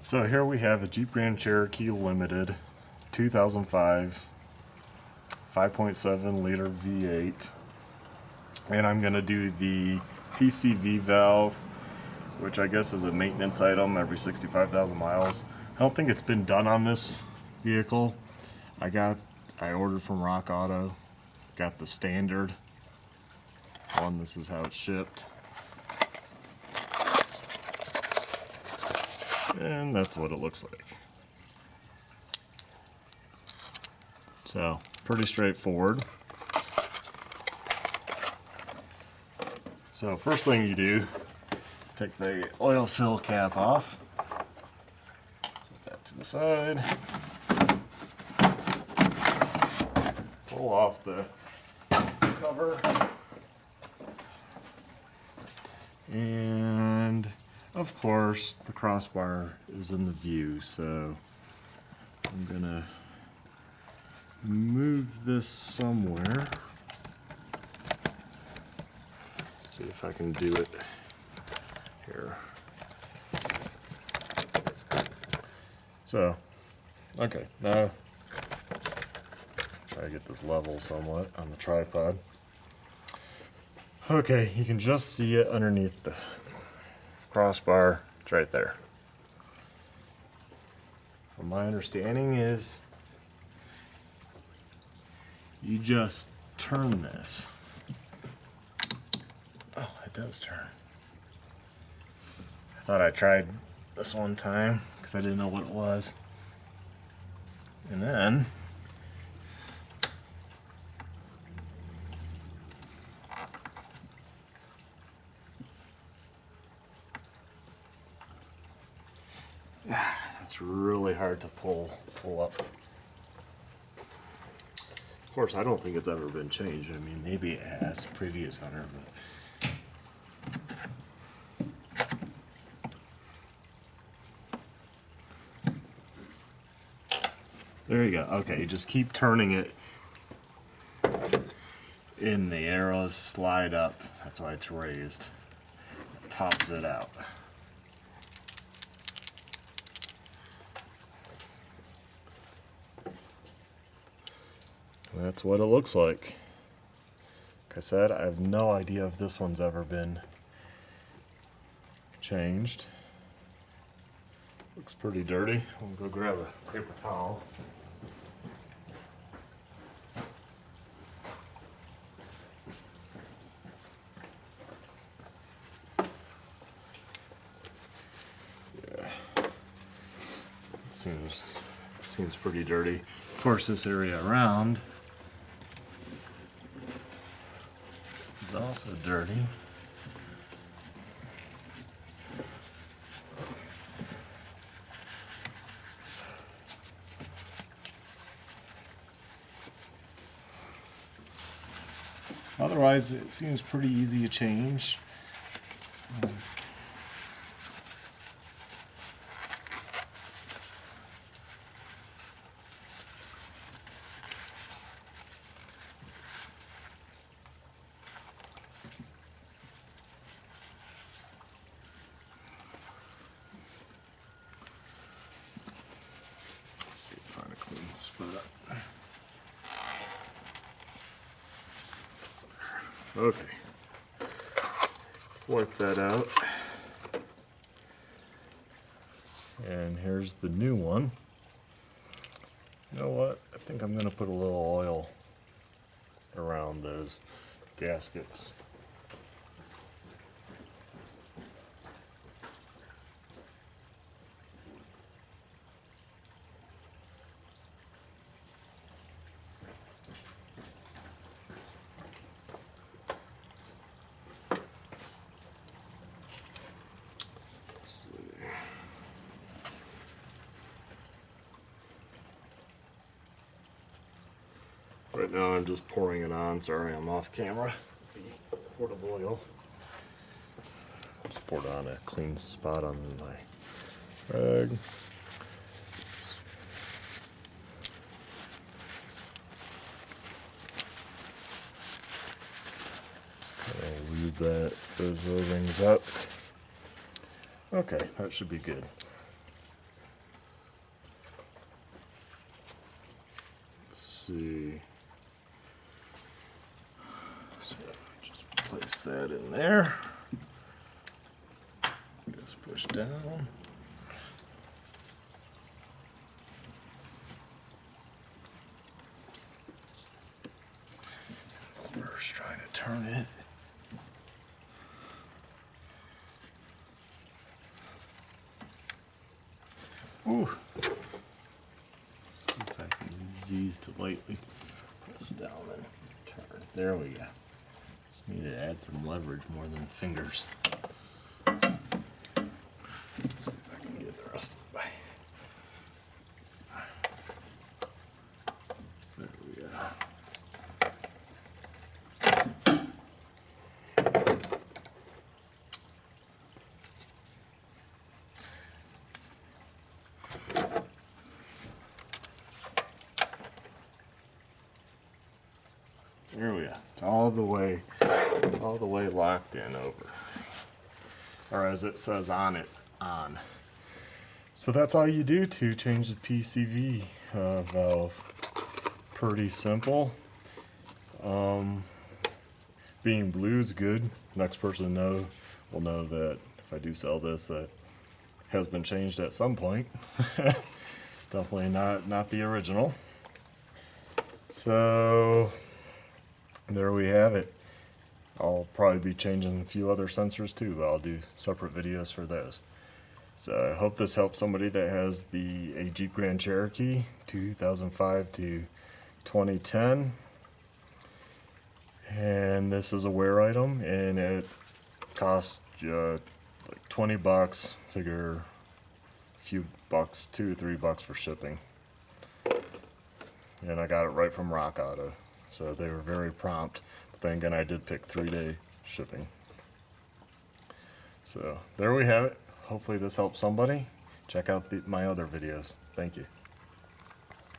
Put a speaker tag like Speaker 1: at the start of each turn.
Speaker 1: So here we have a Jeep Grand Cherokee Limited 2005 5.7 liter V8, and I'm going to do the PCV valve, which I guess is a maintenance item every 65,000 miles. I don't think it's been done on this vehicle. I ordered from Rock Auto, got the standard one. This is how it's shipped. And that's what it looks like. So, pretty straightforward. So, first thing you do, take the oil fill cap off. Set that to the side. Pull off the cover. And of course, the crossbar is in the view, so I'm gonna move this somewhere. See if I can do it here. So, okay, now try to get this level somewhat on the tripod. Okay, you can just see it underneath the crossbar. It's right there. Well, my understanding is you just turn this. Oh, it does turn. I thought I tried this one time because I didn't know what it was. And then it's really hard to pull up. Of course, I don't think it's ever been changed. I mean, maybe it has, previous owner, but there you go. Okay, you just keep turning it, and the arrows slide up. That's why it's raised. It pops it out. That's what it looks like. Like I said, I have no idea if this one's ever been changed. Looks pretty dirty. I'll go grab a paper towel. Yeah, it seems pretty dirty. Of course, this area around is also dirty. Otherwise, it seems pretty easy to change. Find a clean spot. Okay. Wipe that out. And here's the new one. You know what? I think I'm going to put a little oil around those gaskets. Right now I'm just pouring it on. Sorry, I'm off camera. The portable oil. Just poured it on a clean spot on my rag. I'll lube those O-rings up. Okay, that should be good. see. So just place that in there. Just push down. First, trying to turn it. Ooh. See if I can use these to lightly press down and turn. There we go. Just need to add some leverage more than fingers. Let's see if I can get the rest of the way. There we go. There we go. It's all the way locked in over. Or as it says on it, on. So that's all you do to change the PCV valve. Pretty simple. Being blue is good. Next person will know that if I do sell this, that has been changed at some point. Definitely not the original. So there we have it. I'll probably be changing a few other sensors too, but I'll do separate videos for those. So I hope this helps somebody that has a Jeep Grand Cherokee 2005 to 2010. And this is a wear item, and it costs like 20 bucks. Figure a few bucks, $2 or $3 for shipping. And I got it right from Rock Auto, so they were very prompt. But then again, I did pick 3-day shipping. So there we have it. Hopefully this helps somebody. Check out my other videos. Thank you.